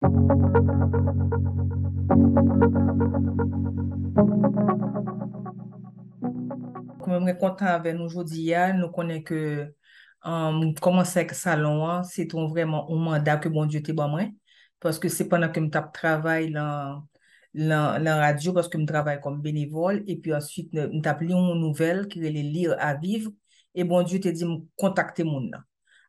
Comme je suis content avec nous aujourd'hui, nous connaissons que commencer avec salon, c'est vraiment un mandat que bon Dieu t'a ban moi. Parce que c'est pendant que je travaille dans la radio, parce que je travaille comme bénévole, et puis ensuite, je lu une nouvelle qui est les lire à vivre, et bon Dieu t'a dit de contacter mon nom.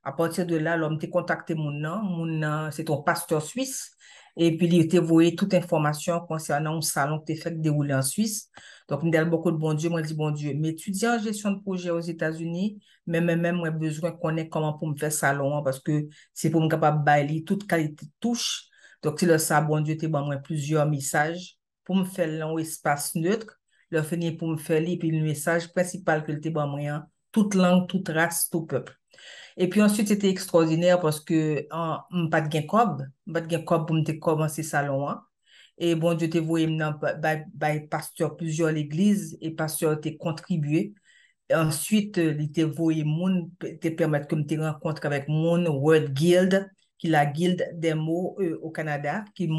À partir de là, l'homme t'a contacté mon nom, c'est ton pasteur suisse, et puis il t'a envoyé toute information concernant un salon qui t'est fait dérouler en Suisse. Donc, m'del beaucoup de bon Dieu, moi dis bon Dieu, m'étudier en gestion de projet aux États-Unis, mais même moi besoin de connaître comment pour me faire salon, parce que c'est pour me capable bailler toute qualité de touche. Donc, c'est le ça, bon Dieu, t'es bon moi plusieurs messages pour me faire un espace neutre, le finir pour me faire lire, puis le message principal que le t'es bon moi, toute langue, toute race, tout peuple. Et puis ensuite, c'était extraordinaire parce que pas de gain cob, pas de gain cob pour me commencer salon, hein. Et bon Dieu te voyé maintenant pasteur plusieurs l'église et pasteur te contribué. Ensuite, il te voyé moun te permettre que me rencontre avec mon World Guild, qui est la guilde des mots au Canada, qui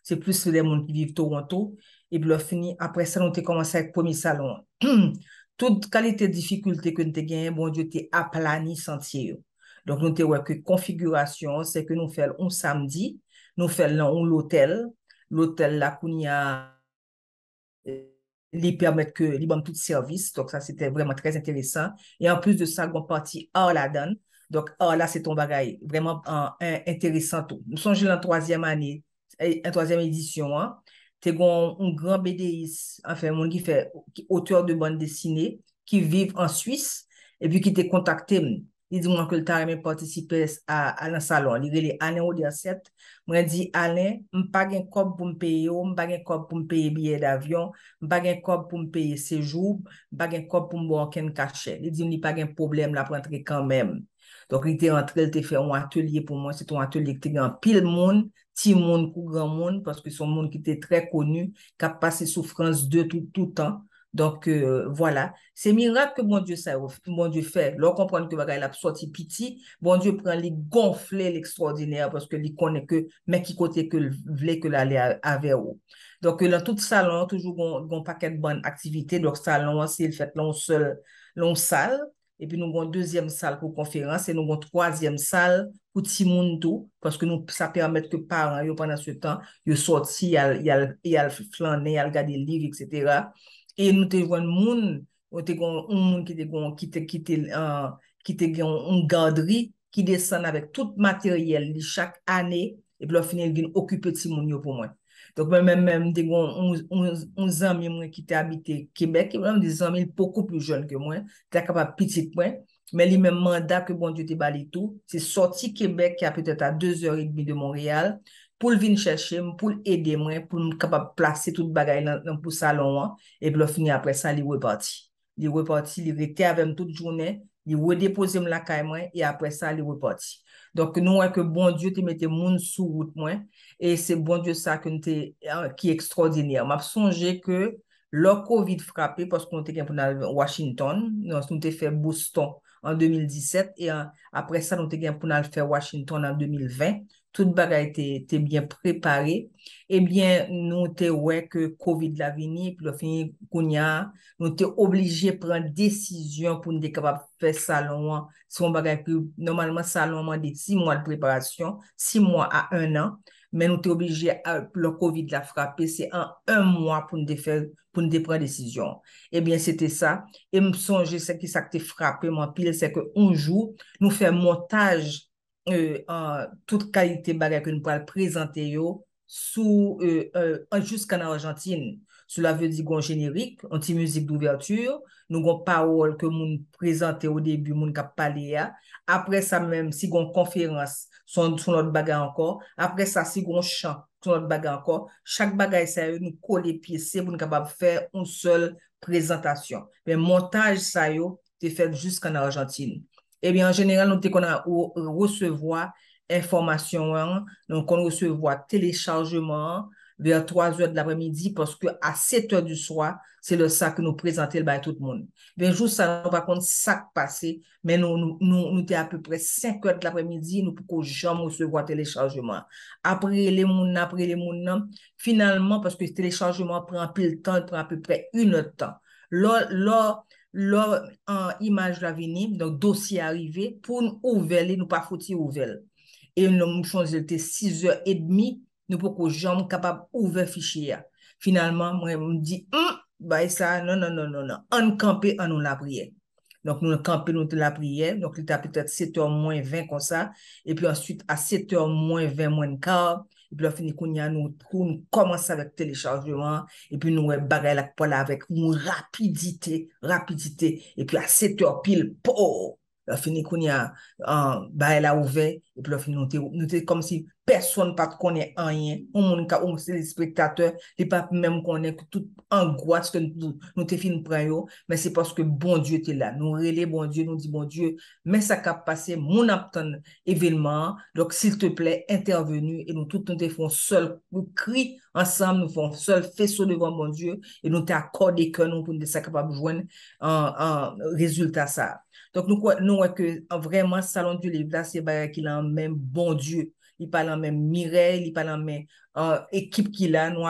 c'est plus les gens qui vivent Toronto. Et puis, fini, après ça, on a commencé avec le premier salon. Toute qualité de difficulté que nous avons gagné, bon Dieu, t'es aplani sentier. Yo. Donc, nous avons que configuration, c'est que nous faisons un samedi, nous faisons l'hôtel. L'hôtel, là, qu'on y a, lui permettre que, lui donne tout service. Donc, ça, c'était vraiment très intéressant. Et en plus de ça, on parti hors la donne. Donc, hors là, c'est ton bagage vraiment intéressant. Tout. Nous sommes dans la troisième année, une troisième édition, hein. Tu un grand BDiste, enfin, mon qui fait, auteur de bande dessinée, qui vit en Suisse, et puis qui t'a contacté. Il dit moi que le temps même participer à un salon. Il dit Alain Auderset. Moi dit Alain, m'pas gen kob pour me payer, m'pas gen kob pour me payer billet d'avion, m'pas gen kob pour me payer séjour, m'pas gen kob pour me boire aucun cachet. Il dit il pas gen problème là pour entrer quand même. Donc il était rentré, il était fait un atelier pour moi, c'est un atelier qui était en pile monde, petit monde ou grand monde parce que c'est un monde qui était très connu, qui a passé souffrance de tout le temps. Donc, voilà. C'est miracle que mon Dieu, mon Dieu fait. Leur comprendre que bagay la sorti petit, bon Dieu prend les gonfler l'extraordinaire parce que il connaît que, mais qui côté que voulait que l'aller avec eux. Donc, dans tout salon, toujours un paquet de bonnes activités. Donc, salon, c'est le fait, l'on salle. Et puis, nous avons une deuxième salle pour conférence et nous avons une troisième salle pour petit monde tout, parce que nous, ça permet que parents, yo, pendant ce temps, ils sortent, ils flâner, ils regarder des livres, etc. Et nous te voyons moun, nous te voyons un moun qui te une garderie qui descend avec tout matériel chaque année et puis là finit il vient occuper petit moun yo pour moi. Donc même te voyons un ami moi qui t'a habité Québec, et même des amis beaucoup plus jeunes que moi, t'es capable petit point, mais les mêmes mandat que bon Dieu te bali tout, c'est sorti Québec qui a peut-être à 2h30 de Montréal pour venir chercher, pour aider moi, pour me capable placer tout le bagage dans le salon, hein. Et puis, fini après ça, il est reparti. Il est reparti, il était avec moi toute journée, il redéposé la caille, moi, et après ça, il est reparti. Donc, nous, ouais, que bon Dieu te mette moun sous route, moi, et c'est bon Dieu ça que qui est extraordinaire. M'a songé que le COVID frappé, parce qu'on était pour Washington, nous avons fait Boston en 2017, et après ça, nous avons pour faire Washington en 2020. Toute bagaille était bien préparée. Eh bien, nous te ouais que COVID la vini, puis le fini kounya, nous te obligé de prendre décision pour nous être capable de faire salon, hein. C'est un bagage que normalement salon de 6 mois de préparation, 6 mois à 1 an, mais nous te obligé le COVID l'a frappé, c'est en 1 mois pour nous faire pour nous prendre décision. Eh bien, c'était ça. Et me songe ce qui ça qui frappé mon pile, c'est que un jour nous fait montage en toute qualité bagage que nous pourrons présenter yo sous jusqu'en Argentine. Cela veut dire qu'on générique, un petit musique d'ouverture, nous avons parole que nous présenter au début, nous cap parler. Après ça même, si on conférence sur notre bagage encore, après ça si on chant sur notre bagage encore, chaque bagage ça nous coller pied c'est pour nous capable faire une seule présentation. Mais montage ça yo, c'est fait jusqu'en Argentine. Eh bien, en général, nous qu'on a recevoir information, hein, donc on recevoir téléchargement, vers 3 heures de l'après-midi parce que à 7 heures du soir, c'est le ça que nous présentons le tout le monde. Bien, jour ça, nous, par contre, ça qui passé, mais nous t'es à peu près 5 heures de l'après-midi, nous pouvons jamais recevoir téléchargement. Après les mouns, non, finalement, parce que le téléchargement prend un peu de temps, il prend à peu près 1 heure de temps. Là, en image la venir, donc dossier arrivé, pour nous ouvrir, nous pas foutir ouvrir. Et nous avons changé, c'était 6h30, nous pouvons jamais capable ouvrir fichier. Finalement, moi, je me dis, bah, ça, non, non, non, non, non, on campé, on nous la prière. Donc, nous campé, nous la prière. Donc, il était peut-être 7h moins 20 comme ça. Et puis ensuite, à 7h moins 20 moins quart, et puis, on finit qu'on y a nous commence avec téléchargement, et puis nous, bagaille la poêle avec une rapidité. Et puis, à 7h pile, po, on finit qu'on y a, bagaille la ouvert, et puis, on finit nous t'es comme si personne pas connaît rien. On c'est les spectateurs, et pas même connaît que toute angoisse que nous t'es fini prendre, mais c'est parce que bon Dieu était là. Nous relais bon Dieu, nous dit bon Dieu, mais ça cap passé, mon apton événement. Donc, s'il te plaît, intervenu et nous tous nous te font seul, nous crie ensemble, nous font seul faisceau devant mon Dieu et nous t'accordé que nous pour nous être capable de joindre un résultat ça. Donc, nous, que vraiment, Salon du Livre, là, c'est qu'il a un même bon Dieu. Il parle en même Mireille, il parle en même équipe qu'il a. Nous,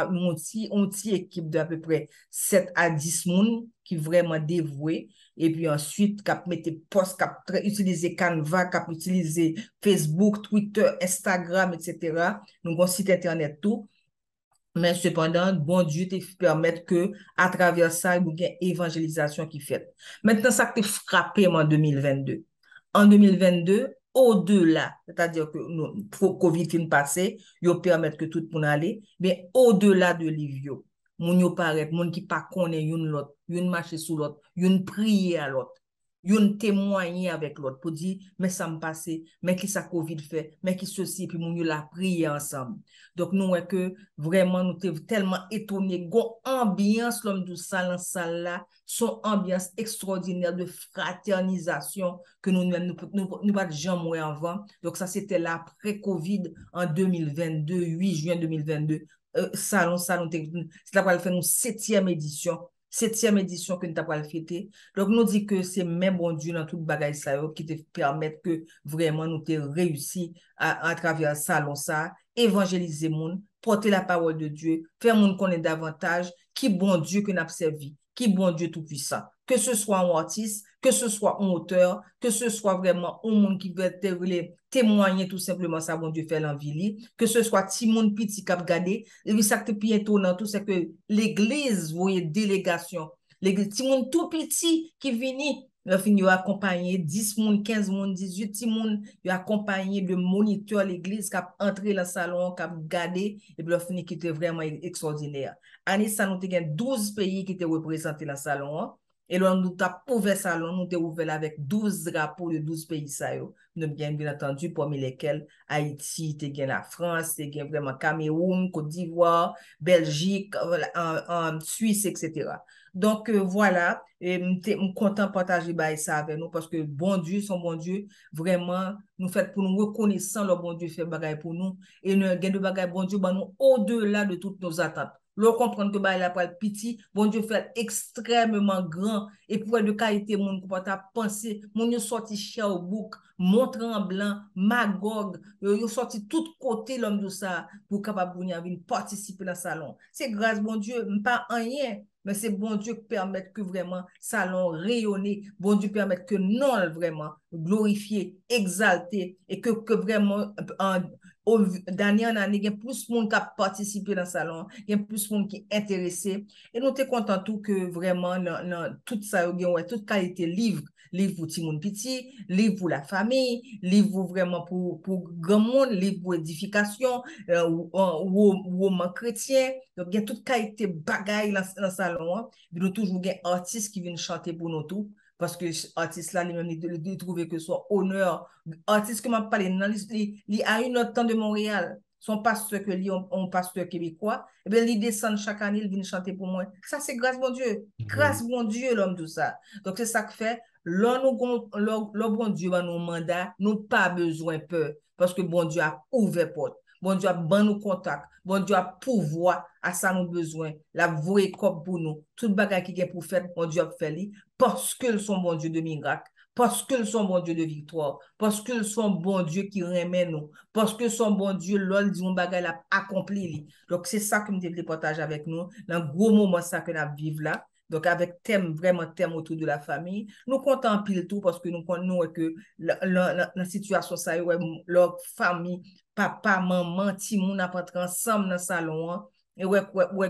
on équipe d'à peu près 7 à 10 personnes qui vraiment dévouées. Et puis ensuite, cap mette post, cap utiliser Canva, cap utiliser Facebook, Twitter, Instagram, etc. Donc, on site internet tout. Mais cependant, bon Dieu te permettre que, à travers ça, il y a une évangélisation qui fait. Maintenant, ça te frappé en 2022. En 2022, au-delà, c'est-à-dire que nous, COVID fin passé, il permettre que tout le monde aller, mais au-delà de l'ivio, moun yo paraît, moun qui pas connaît une l'autre, une marcher sous l'autre, une prier à l'autre, une témoigner avec l'autre pour dire, mais ça me passe, mais qui ça COVID fait, mais qui ceci, puis moun yo la prier ensemble. Donc, nous, est que vraiment, nous sommes tellement étonnés. Gon ambiance, l'homme de salle en salle là, son ambiance extraordinaire de fraternisation que nous pas jamais avant. Donc, ça, c'était l'après-Covid en 2022, 8 juin 2022. Salon, c'est là pour faire une septième édition que nous avons fêté. Donc, nous dit que c'est même bon Dieu dans toute bagaille ça qui te permettre que vraiment nous te réussi à travers salon ça, évangéliser monde, porter la parole de Dieu, faire monde connaître davantage qui bon Dieu que nous avons servi, qui bon Dieu tout puissant. Que ce soit un artiste, que ce soit un auteur, que ce soit vraiment un monde qui veut témoigner tout simplement ça, bon Dieu fait l'envie, que ce soit ti monde petit cap gardé, et puis ça qui est étonnant tout, c'est que l'église, vous voyez, délégation, l'église, ti monde tout petit qui vient, il a accompagné 10 moun, 15 moun, 18 ti moun, il a accompagné de moniteur l'église qui a entré dans le salon, qui a gardé, et puis il a fini qui était vraiment extraordinaire. Année ça, nous avons 12 pays qui étaient représentés dans le salon, et là, nous avons ouvert le salon, nous avons ouvert avec 12 drapeaux de 12 pays. Nous avons bien entendu, parmi lesquels Haïti, la France, vraiment Cameroun, Côte d'Ivoire, Belgique, Suisse, etc. Donc, voilà, je suis content de partager ça avec nous parce que bon Dieu, son bon Dieu, vraiment, nous fait pour nous reconnaissant le bon Dieu fait bagaille pour nous et nous avons de bagaille bon Dieu, nous au-delà de toutes nos attentes. L'on comprend que bah, la poil petit, bon Dieu fait extrêmement grand et pour de qualité, mon peut pas penser, mon yo sorti Sherbrooke, Mont-Tremblant, Magog, yo sorti tout côté l'homme de ça pour capable venir participer dans le salon. C'est grâce bon Dieu, pas rien, mais c'est bon Dieu qui permet que vraiment salon rayonner, bon Dieu permet que non vraiment glorifier, exalter et que vraiment d'année en année, il y a plus de monde qui a participé dans le salon, il y a plus de monde qui est intéressé. Et nous sommes contents tout que vraiment, tout ça, toute qualité livre pour tout le monde petit, livre pour la famille, livre vraiment pour grand monde, livre pour édification, ou au chrétien. Donc, il y a toute qualité bagaille dans le salon. Hein. Nous toujours des artistes qui viennent chanter pour nous tout. Parce que l'artiste là, lui-même, il trouve que soit honneur. Artiste que m'a parlé, il a une autre temps de Montréal. Son pasteur que lui, un pasteur québécois, et bien, il descend chaque année, il vient chanter pour moi. Ça, c'est grâce bon Dieu. Grâce bon Dieu, l'homme, tout ça. Donc, c'est ça que fait. Là, le bon Dieu, nous mandat, nous pas besoin peur. Parce que bon Dieu a ouvert porte. Bon Dieu a ban nous contact. Bon Dieu a pouvoir à ça nous besoin. La vraie cop pour nous. Tout bagage qui est pour faire, bon Dieu a fait lui. Parce que sont bon Dieu de miracle. Parce que sont bon Dieu de victoire. Parce que sont bon Dieu qui remet nous. Parce que son bon Dieu, l'ol dit un bagage l'a accompli. Donc c'est ça que nous devons partager avec nous. Dans le gros moment ça que nous vivons là. Donc, avec thème, vraiment thème autour de la famille, nous comptons en pile tout parce que nous comptons que la situation, ça y est, leur famille, papa, maman, ti moun ap rentre ensemble dans le salon, hein, et ouais,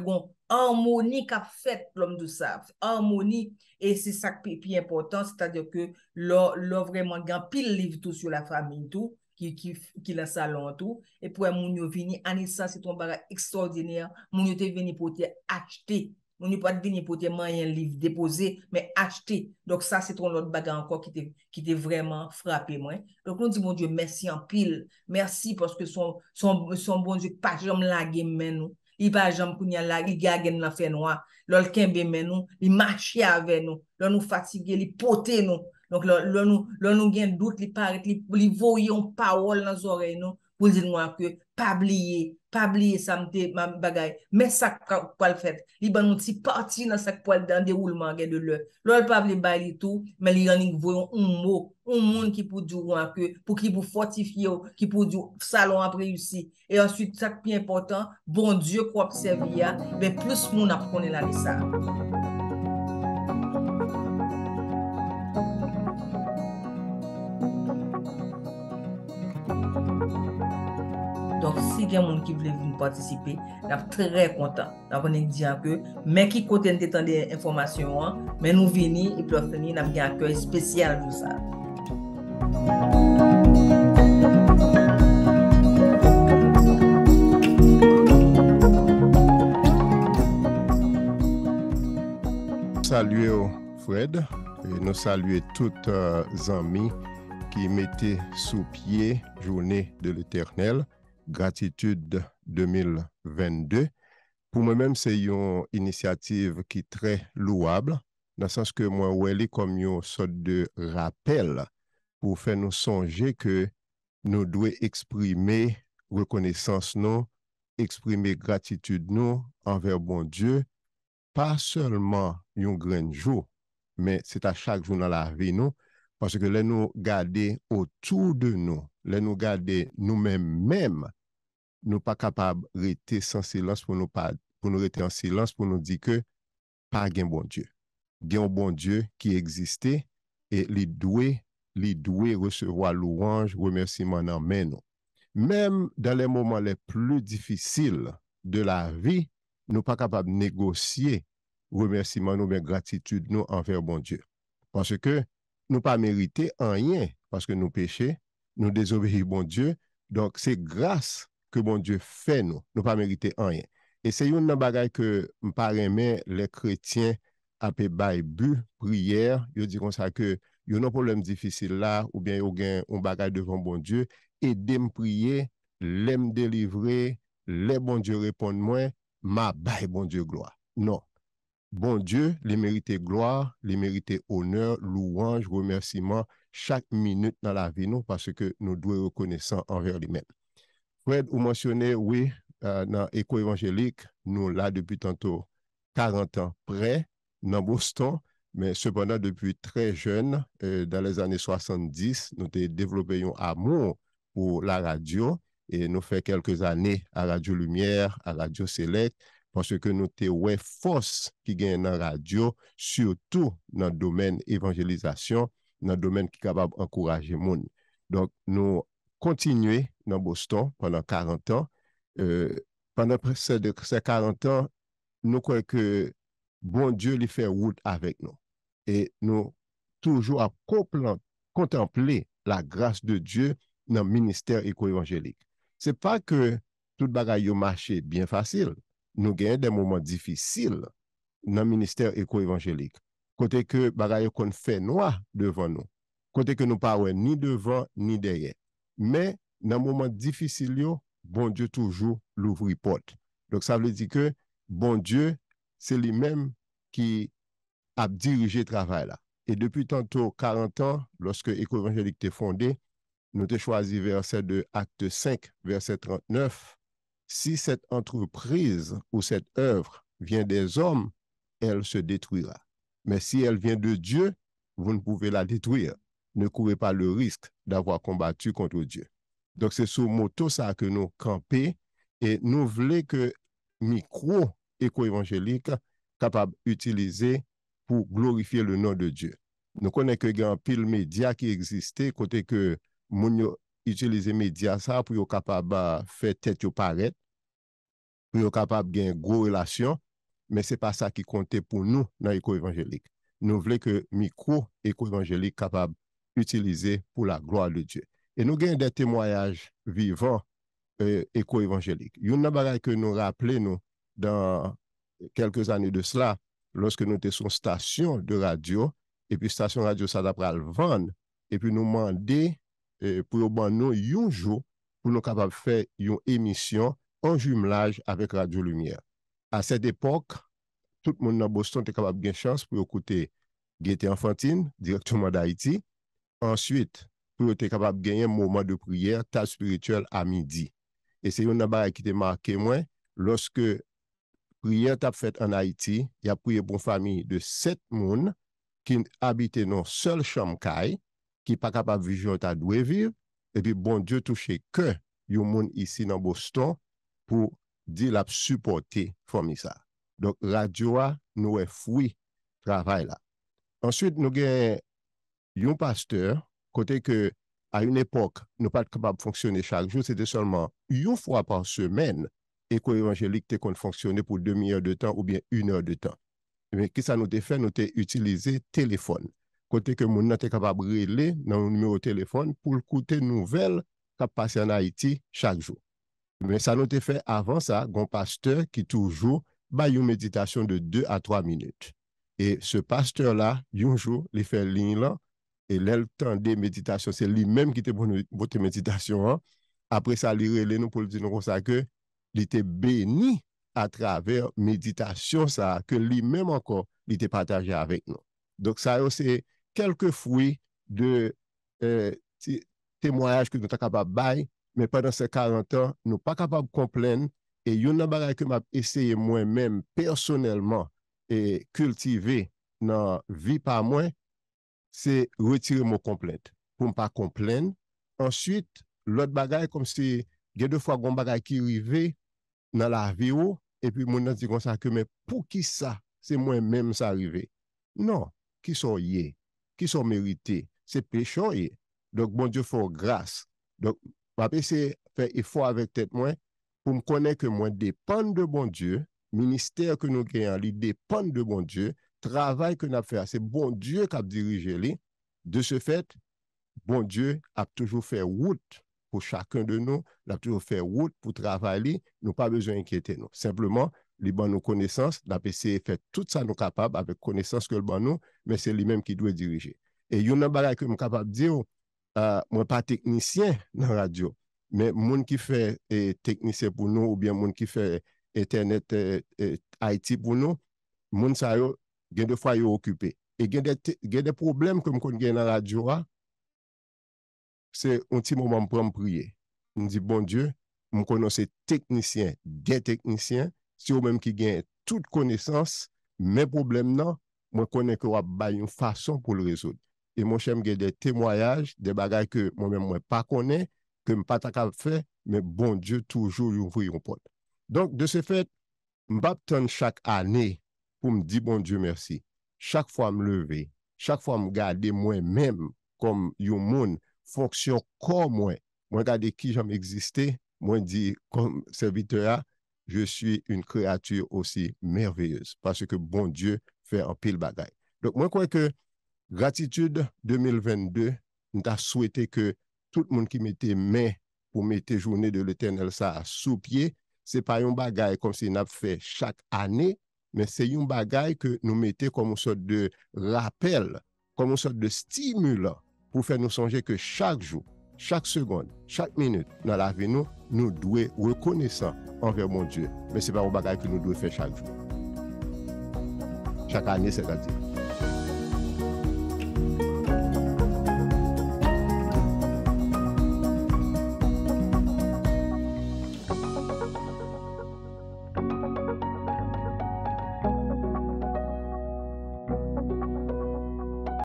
gon harmonie qu'a fait l'homme de ça, harmonie, et c'est ça qui est important, c'est-à-dire que l'on vraiment grand pile livre tout sur la famille, tout, qui le salon, tout, et pour moun yo vini, Anissa, c'est un bagage extraordinaire, moun yo te vini pour te acheter. On n'est pas venu pour te manger un livre déposé, mais acheter. Donc, ça, c'est ton autre bagage encore qui t'est vraiment frappé, moi. Donc, on dit, mon Dieu, merci en pile. Merci parce que son bon Dieu, pas jamais lagué, mais nous. Il pas jamais qu'on y a la, il gagne dans fait noir. L'ol kembe mais nous, il marche avec nous. L'on nous fatigué, il poté nous. Donc, l'on nous gagne doute, il paraît, il voyait une parole dans les oreilles nous pour dire moi que pas oublier ça ma bagaille mais ça quoi le fait il ban un petit parti dans ça pour dans déroulement de l'heure l'ol pas oublier bailler tout mais il y a voyons un mot un monde qui pour dire que pour qui pour fortifier qui pour dire salon a réussi et ensuite ça qui est important bon Dieu qu'on observe mais plus monde a connaît là ça. Donc, si il y a des gens qui veulent venir participer, je suis très content. On est dit que, mais qui côté des informations, hein, mais nous venons et puis nous avons un accueil spécial pour ça. Saluer Fred et nous saluer toutes les amis qui mettaient sous pied journée de l'Éternel. Gratitude 2022. Pour moi-même, c'est une initiative qui est très louable, dans le sens que moi, elle est comme une sorte de rappel pour faire nous songer que nous devons exprimer reconnaissance, nous, exprimer gratitude nous envers bon Dieu, pas seulement un grand jour, mais c'est à chaque jour dans la vie, nous, parce que là, nous garder autour de nous, là, nous garder nous-mêmes, nous pas capables de rester sans silence pour nous rester en silence pour nous dire que pas un bon Dieu. Il y a un bon Dieu qui existait et il doit recevoir louange, remerciement dans main nous. Même dans les moments les plus difficiles de la vie, nous pas capables de négocier remerciement nous, mais gratitude nous envers bon Dieu. Parce que nous pas mérité rien parce que nous péchons, nous désobéissons bon Dieu. Donc c'est grâce que bon Dieu fait nous, nous pas mérité rien. Et c'est une bagaille que m'paremet les chrétiens après Bible, prière, ils disent ça que il y a un problème difficile là ou bien il y a un bagage devant bon Dieu, aider me prier, l'aime délivrer, les bon Dieu répondent moi, ma baille bon Dieu gloire. Non. Bon Dieu, les mériter gloire, les mériter honneur, louange, remerciement chaque minute dans la vie nous parce que nous devons reconnaissant envers lui-même. Fred, vous mentionnez, oui, dans l'éco évangélique, nous là depuis tantôt 40 ans près, dans Boston, mais cependant depuis très jeune, dans les années 70, nous avons développé un amour pour la radio et nous fait quelques années à Radio Lumière, à Radio Select, parce que nous avons force qui gagne dans la radio, surtout dans le domaine évangélisation, dans le domaine qui est capable d'encourager le monde. Donc, nous continuons dans Boston pendant 40 ans. Pendant ces 40 ans, nous croyons que bon Dieu lui fait route avec nous. Et nous toujours à contempler la grâce de Dieu dans le ministère éco-évangélique. Ce n'est pas que tout bagaille marché bien facile. Nous gagnons des moments difficiles dans le ministère éco-évangélique. Côté que bagaille qu'on fait noir devant nous. Côté que nous pas ni devant ni derrière. Mais dans le moment difficile, bon Dieu toujours l'ouvre porte. Donc ça veut dire que bon Dieu, c'est lui-même qui a dirigé le travail là. Et depuis tantôt 40 ans, lorsque Éco-évangélique était fondé, nous avons choisi verset de Acte 5, verset 39. Si cette entreprise ou cette œuvre vient des hommes, elle se détruira. Mais si elle vient de Dieu, vous ne pouvez la détruire. Ne courez pas le risque d'avoir combattu contre Dieu. Donc, c'est sous moto ça que nous campons et nous voulons que micro éco-évangélique capable d'utiliser pour glorifier le nom de Dieu. Nous connaissons que il y a un pile média qui existait côté que moun utiliser média ça pour être capable de faire tête au paraître, pour être capable de gagner une grosse relation, mais ce n'est pas ça qui comptait pour nous dans l'éco-évangélique. Nous voulons que micro éco-évangélique capable d'utiliser pour la gloire de Dieu. Et nous avons des témoignages vivants éco-évangéliques. Il y a une chose que nous rappelons nous, dans quelques années de cela, lorsque nous étions sur une station de radio, et puis station radio, ça d'après le vendre, et puis nous demander pour nous un jour pour nous capables de faire une émission en jumelage avec Radio Lumière. À cette époque, tout le monde dans Boston était capable de gagner chance pour écouter Gaieté Enfantine, directement d'Haïti. Ensuite, pour être capable de gagner un moment de prière, table spirituelle à midi. Et c'est une chose qui t'a marqué moi, lorsque prière t'a fait en Haïti, il y a prié pour une famille de 7 personnes qui habitaient dans une seule chambre qui n'est pas capable de vivre à doué vivre, et puis bon Dieu touché que yon moun ici dans Boston pour dire la supporter famille ça. Donc radio nous est fruit travail là. Ensuite nous avons un pasteur côté que à une époque nous pas capable de fonctionner chaque jour, c'était seulement une fois par semaine éco-évangélique qui qu'on fonctionner pour 2 heures de temps ou bien 1 heure de temps. Mais qu'est-ce que ça nous a fait? Nous avons utilisé téléphone. Côté que moun nan te capable de relever dans un numéro de téléphone pour écouter nouvelles qui passent en Haïti chaque jour. Mais ça nous a fait avant ça, un pasteur qui toujours ba une méditation de 2 à 3 minutes. Et ce pasteur-là, un jour, il fait ligne là, et le temps de méditation, c'est lui-même qui était pour votre méditation. Hein. Après ça, il relève nous pour dire comme ça que il était béni à travers méditation ça que lui-même encore il était partagé avec nous. Donc ça c'est quelques fruits de témoignages que nous sommes capables de bailler, mais pendant ces 40 ans, nous ne sommes pas capables de comprendre. Et il y a une chose que j'ai essayé moi-même personnellement et cultiver dans la vie par moi, c'est retirer mon complainte. Pour ne pas complaindre. Ensuite, l'autre bagage, comme si il y a 2 fois un bagage qui arrive dans la vie, et puis mon dit comme ça que, mais pour qui ça? C'est moi-même ça arrivé. Non, qui sont yé, qui sont mérités, c'est pécheur yé. Donc, bon Dieu fait grâce. Donc, je vais essayer de faire effort avec tête moi pour me connaître que moi dépend de bon Dieu, ministère que nous gagnons, il dépend de bon Dieu, travail que nous avons fait, c'est bon Dieu qui a dirigé lui. De ce fait, bon Dieu a toujours fait route pour chacun de nous, il a toujours fait route pour travailler, nous pas besoin d'inquiéter nous. Simplement, les bonnes nos connaissances, la PC fait tout ça nous capable avec connaissance que le bon nous, mais c'est lui-même qui doit diriger. Et il y a une chose que je suis capable de dire, moi pas technicien dans la radio, mais moun qui fait technicien pour nous ou bien moun qui fait internet IT pour nous, moun sa yo gen de fois yo occupé. Et gen des problèmes que m'kon gen dans la radio, c'est un petit moment pour me prier. On dit bon Dieu, me connais technicien, des techniciens, si ou même qui gagne toute connaissance, mes problèmes non, moi connais que va ba une façon pour le résoudre. Et mon cher m'gè des témoignages, des bagages que moi-même moi pas connais, que m'pas ta capable faire, mais bon Dieu toujours ouvre une porte. Donc de ce fait, m'pas attendre chaque année pour me dire bon Dieu merci. Chaque fois me lever, chaque fois me garder moi-même comme un monde fonction comme moi. Moi regarder qui j'aime exister, moi dit comme serviteur, je suis une créature aussi merveilleuse parce que bon Dieu fait un pile bagaille. Donc moi crois que gratitude 2022, nous avons souhaité que tout le monde qui mettait main pour mettre journée de l'Éternel ça sous pied, c'est pas un bagaille comme si nous fait chaque année, mais c'est un bagaille que nous mettons comme une sorte de rappel, comme une sorte de stimulant pour faire nous songer que chaque jour, chaque seconde, chaque minute dans la vie nous devons reconnaissant envers mon Dieu. Mais c'est pas un bagaille que nous devons faire chaque jour. Chaque année, c'est-à-dire.